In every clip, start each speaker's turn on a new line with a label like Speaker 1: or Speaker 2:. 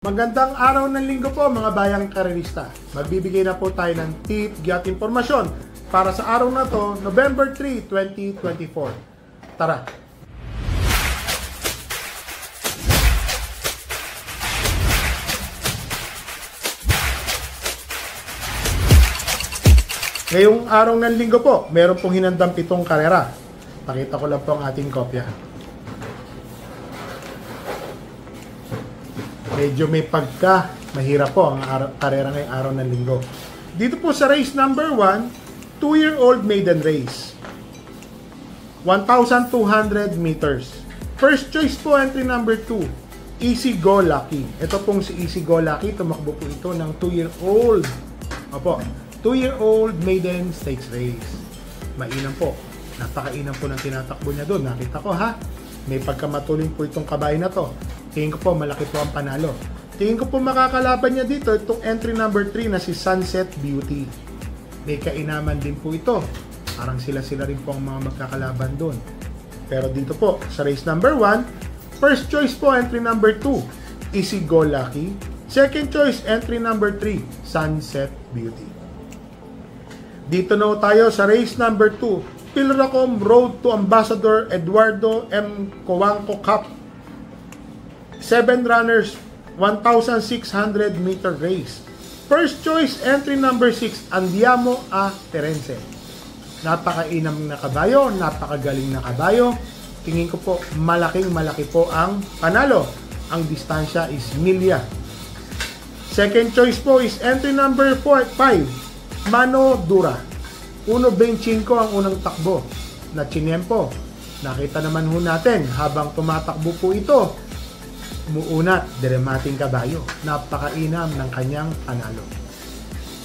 Speaker 1: Magandang araw ng linggo po mga bayang karerista. Magbibigay na po tayo ng tip at impormasyon para sa araw na to, November 3, 2024. Tara! Ngayong araw ng linggo po, meron pong hinandang 7 karera. Pakita ko lang po ang ating kopya. Medyo may mahirap po ang karera ngayong araw ng linggo. Dito po sa race number 1, 2-year-old maiden race. 1,200 meters. First choice po, entry number 2, Easy Go Lucky. Ito pong si Easy Go Lucky, tumakbo po ito ng 2-year-old. Opo, 2-year-old maiden stakes race. Mainam po. Napakainam po ng tinatakbo niya doon. Nakita ko ha. May pagkamatuloy po itong kabayo na to. Tingin ko po malaki po ang panalo. Tingin ko po makakalaban niya dito itong entry number 3 na si Sunset Beauty. May kainaman din po ito. Parang sila rin po ang mga magkakalaban doon. Pero dito po sa race number 1, first choice po entry number 2, Easy Go Lucky. Second choice entry number 3, Sunset Beauty. Dito na tayo sa race number 2, Pilracom Road to Ambassador Eduardo M. Coanco Cup. 7 runners, 1,600 meter race. First choice, entry number 6, Andiamo a Terence. Napakainam na kabayo, napakagaling na kabayo. Tingin ko po, malaki po ang panalo. Ang distansya is milya. Second choice po is entry number 5, Mano Dura. 1.25 ang unang takbo na chinempo. Nakita naman ho natin, habang tumatakbo po ito, muunat, diremating kabayo. Napakainam ng kanyang panalo.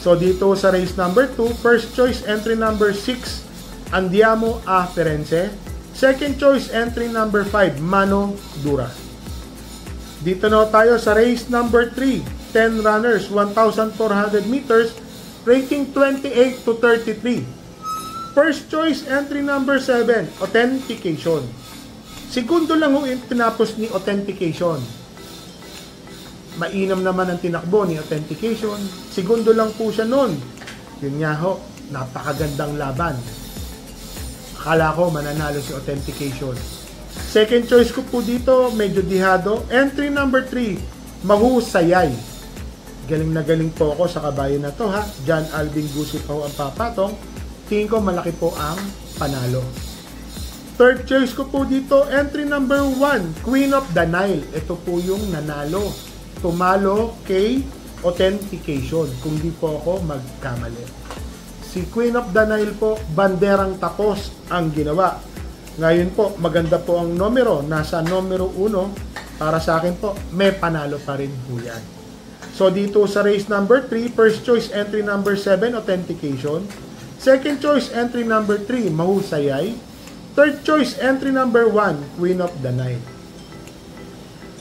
Speaker 1: So dito sa race number 2, first choice entry number 6, Andiamo a Terence. Second choice entry number 5, Mano Dura. Dito na tayo sa race number 3, 10 runners, 1,400 meters, rating 28 to 33. First choice entry number 7, Authentication. Segundo lang ho yung tinapos ni Authentication. Mainam naman ang tinakbo ni Authentication. Segundo lang po siya nun. Yun nga ho, napakagandang laban. Akala ko mananalo si Authentication. Second choice ko po dito, medyo dihado. Entry number 3, Mahusayay. Galing na galing po ako sa kabayo na to ha. John Alvin Gusip po ang papatong. Tingin ko malaki po ang panalo. Third choice ko po dito, entry number 1, Queen of the Nile. Ito po yung nanalo. Tumalo kay Authentication, kung di po ako magkamali. Si Queen of the Nile po, banderang tapos ang ginawa. Ngayon po, maganda po ang numero. Nasa numero 1. Para sa akin po, may panalo pa rin po yan. So dito sa race number 3, first choice entry number 7, Authentication. Second choice entry number 3, Mahusayay. Third choice entry number 1, Queen of the Nile.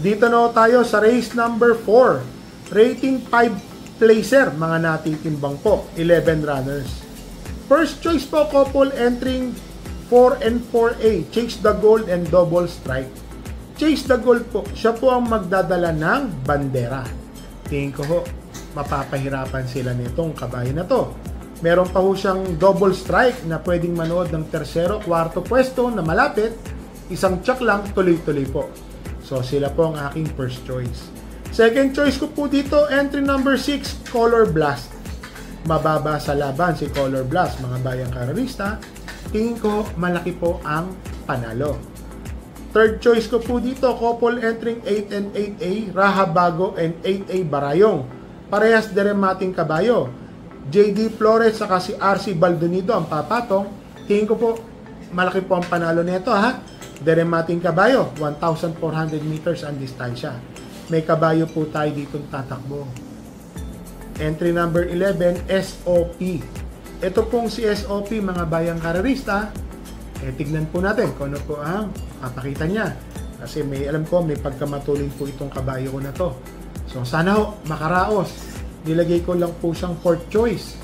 Speaker 1: Dito na tayo sa race number 4. Rating 5 placer, mga natitimbang po, 11 runners. First choice po, couple entering 4 and 4A, Chase the Gold and Double Strike. Chase the Gold po, siya po ang magdadala ng bandera. Tingin ko ho, mapapahirapan sila nitong kabayo na to. Meron pa ho siyang double strike na pwedeng manood ng tercero, kwarto pwesto na malapit. Isang check lang, tuloy-tuloy po. So sila po ang aking first choice. Second choice ko po dito, entry number 6, Color Blast. Mababa sa laban si Color Blast, mga bayang karerista. Tingin ko malaki po ang panalo. Third choice ko po dito, couple entering 8 and 8A, Rahabago and 8A Barayong. Parehas diremating kabayo. JD Flores saka si RC Baldonido ang papatong. Tingin ko po malaki po ang panalo nito ha. Diremating kabayo, 1,400 meters ang distansya. May kabayo po tayo dito tatakbo. Entry number 11, SOP. Ito pong si SOP, mga bayang karerista. Tignan po natin kung ano po ang papakita niya. Kasi alam ko may pagkamatuloy po itong kabayo ko na to. So sana ho makaraos. Nilagay ko lang po siyang fourth choice.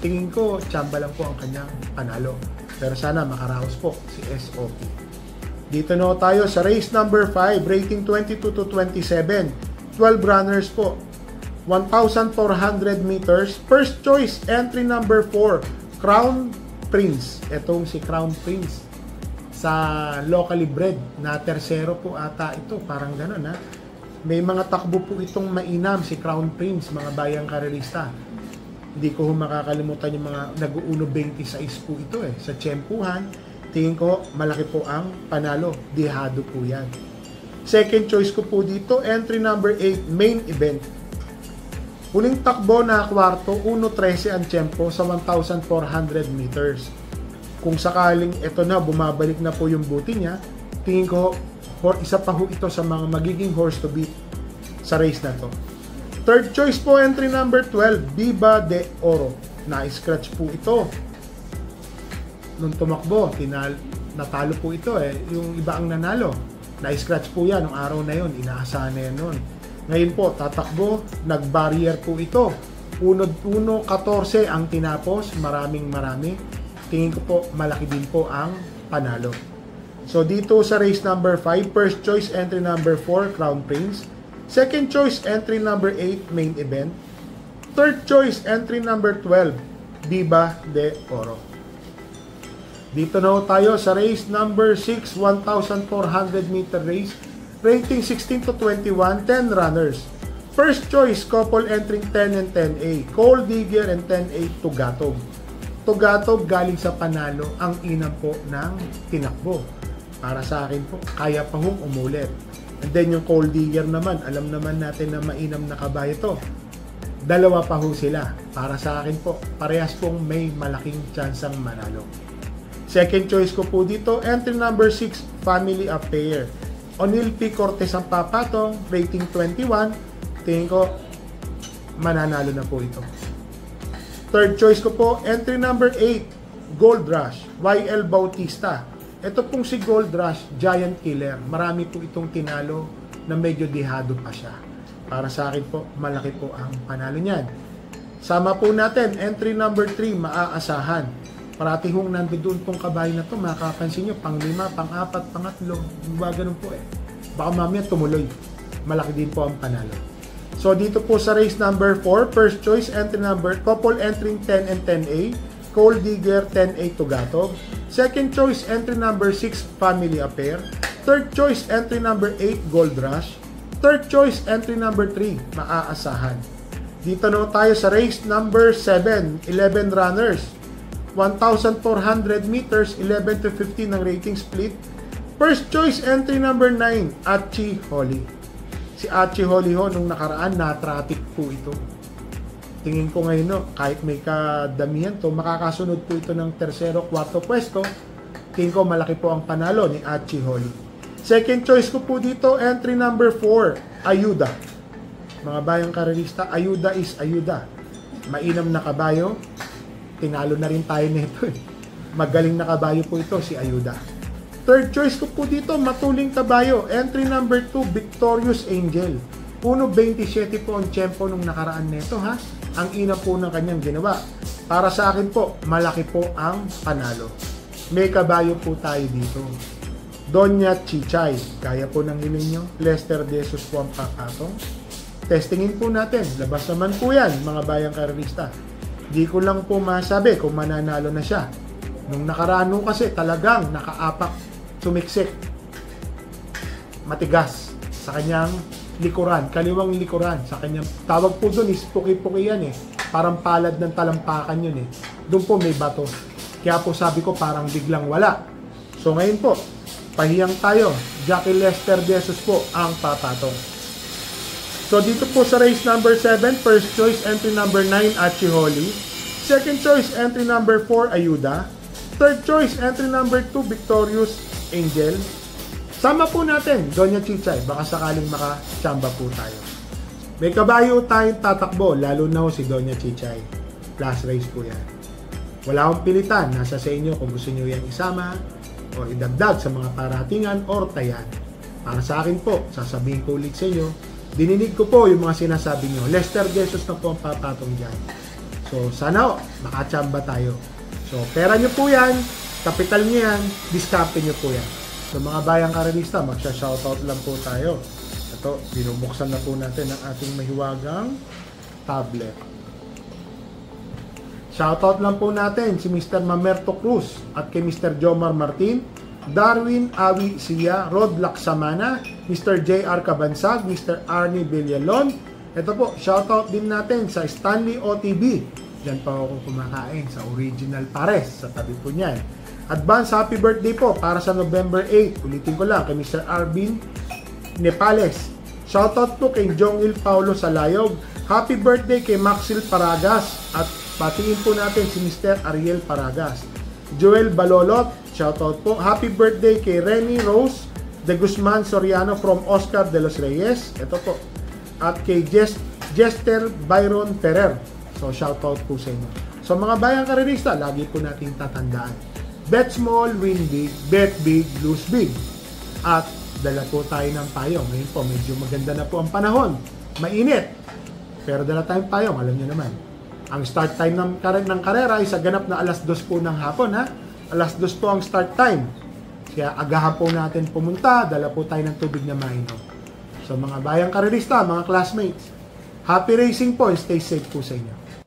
Speaker 1: Tingin ko, tsamba lang po ang kanyang panalo. Pero sana makaraos po si SOP. Dito na tayo sa race number 5, rating 22 to 27. 12 runners po. 1,400 meters. First choice, entry number 4, Crown Prince. Itong si Crown Prince sa locally bred na tersero po ata ito. Parang gano'n ha. May mga takbo po itong mainam si Crown Prince, mga bayang karerista. Hindi ko makakalimutan yung mga nag-uuno 26 po ito sa tiyempuhan. Tingin ko malaki po ang panalo. Dihado po yan. Second choice ko po dito, entry number 8, main event. Huling takbo na kwarto, 1.13 ang tiyempo sa 1,400 meters. Kung sakaling ito na, bumabalik na po yung buti niya, tingin ko, isa pa ho ito sa mga magiging horse to beat sa race na to. Third choice po, entry number 12, Viva de Oro. Na-scratch po ito. Nung tumakbo, natalo po ito yung iba ang nanalo. Na-scratch po yan, nung araw na yon, inaasahan na yan nun. Ngayon po, tatakbo, nag-barrier po ito. 1.14 ang tinapos, marami. Tingin ko po, malaki din po ang panalo. So dito sa race number 5, first choice entry number 4, Crown Prince. Second choice entry number 8, main event. Third choice entry number 12, Viva de Oro. Dito na tayo sa race number 6, 1,400 meter race. Rating 16 to 21, 10 runners. First choice, couple entering 10 and 10A. Coal Digger and 10A Tugatog. Tugatog galing sa panalo ang inam po ng tinakbo. Para sa akin po, kaya pa hong umulit. And then yung Coal Digger naman, alam naman natin na mainam na kabayo to. Dalawa pa ho sila. Para sa akin po, parehas pong may malaking tsansang manalo. Second choice ko po dito, entry number 6, Family Affair. O'Neil P. Cortez ang papatong, rating 21. Tingin ko, mananalo na po ito. Third choice ko po, entry number 8, Gold Rush, YL Bautista. Ito pong si Gold Rush, Giant Killer. Marami po itong tinalo na medyo dihado pa siya. Para sa akin po, malaki po ang panalo niyan. Sama po natin, entry number 3, Maaasahan. Parati hong nandoon pong kabayo na to, makapansin nyo, pang 5, pang 4, pang 3, ganun po Baka mamaya tumuloy. Malaki din po ang panalo. So dito po sa race number 4, first choice entry number, couple entering 10 and 10A, Coal Digger 10A Tugatog. Second choice entry number 6, Family Affair. Third choice entry number 8, Gold Rush. Third choice entry number 3, Maaasahan. Dito na tayo sa race number 7, 11 runners. 1,400 meters, 11 to 15 ang rating split. First choice entry number 9, Achi Holly. Si Achi Holly ho, nung nakaraan, na-traffic po ito. Tingin ko ngayon, kahit may kadamihan to, makakasunod po ito ng tersero, kwarto pwesto. Tingin ko malaki po ang panalo ni Achi Holly. Second choice ko po dito, entry number 4, Ayuda. Mga bayang karerista, Ayuda is Ayuda. Mainam na kabayo. Tinalo na rin tayo nito Magaling na kabayo po ito, si Ayuda. Third choice ko po dito, matuling kabayo. Entry number 2, Victorious Angel. 1.27 po ang tiyempo nung nakaraan nito ha. Ang ina po ng kanyang ginawa. Para sa akin po, malaki po ang panalo. May kabayo po tayo dito. Doña Chichay. Kaya po ng hiling nyo. Lester De Jesus po ang papatong. Testingin po natin. Labas naman po yan, mga bayang karerista. Di ko lang po masabi kung mananalo na siya. Nung nakaraan kasi talagang nakaapak, sumiksik, matigas sa kanyang likuran, kaliwang likuran, sa kanyang, tawag po doon is puki-puki yan parang palad ng talampakan yun doon po may bato, kaya po sabi ko parang biglang wala. So ngayon po, pahiyang tayo, Jackie Lester De Jesus po ang papatong. So dito po sa race number 7, first choice entry number 9, Achi Holly. Second choice entry number 4, Ayuda. Third choice entry number 2, Victorious Angel. Sama po natin, Doña Chichay. Baka sakaling makachamba po tayo. May kabayo tayong tatakbo, lalo na si Doña Chichay. Plus race po yan. Wala akong pilitan. Nasa sa inyo kung gusto nyo yan isama o idagdag sa mga paratingan or tayan. Para sa akin po, sasabihin ko ulit sa inyo, dininig ko po yung mga sinasabi nyo. Lester Jesus na po ang papatong dyan. So, sana makachamba tayo. So, pera nyo po yan, kapital nyo yan, diskarte nyo po yan. So, mga bayang karelista, magsha-shoutout lang po tayo. At So, binubuksan na po natin ang ating mahiwagang tablet. Shoutout lang po natin si Mr. Mamerto Cruz at kay Mr. Jomar Martin, Darwin Awi Sia, Rod Laksamana, Mr. J.R. Cabansag, Mr. Arnie Villalon. Ito po, shoutout din natin sa Stanley OTB. Diyan pa ako kumakain sa Original Pares, sa tabi po niyan. Advance happy birthday po para sa November 8. Ulitin ko lang kay Mr. Arvin Nepales. Shoutout po kay Jongil Paulo Salayog. Happy birthday kay Maxil Paragas at patingin po natin si Mr. Ariel Paragas. Joel Balolot, shoutout po. Happy birthday kay Renny Rose de Guzman Soriano from Oscar de los Reyes. Ito po. At kay Jester Byron Ferrer. So, shoutout po sa inyo. So, mga bayang karerista, lagi po natin tatandaan. Bet small, win big. Bet big, lose big. At dala po tayo ng payong. Ngayon po, medyo maganda na po ang panahon. Mainit. Pero dala tayong payong, alam niyo naman. Ang start time ng karera ay sa ganap na alas 2 po ng hapon, ha? Alas 2 po ang start time. Kaya agahan po natin pumunta, dala po tayo ng tubig na mainom. So mga bayang karerista, mga classmates, happy racing po and stay safe po sa inyo.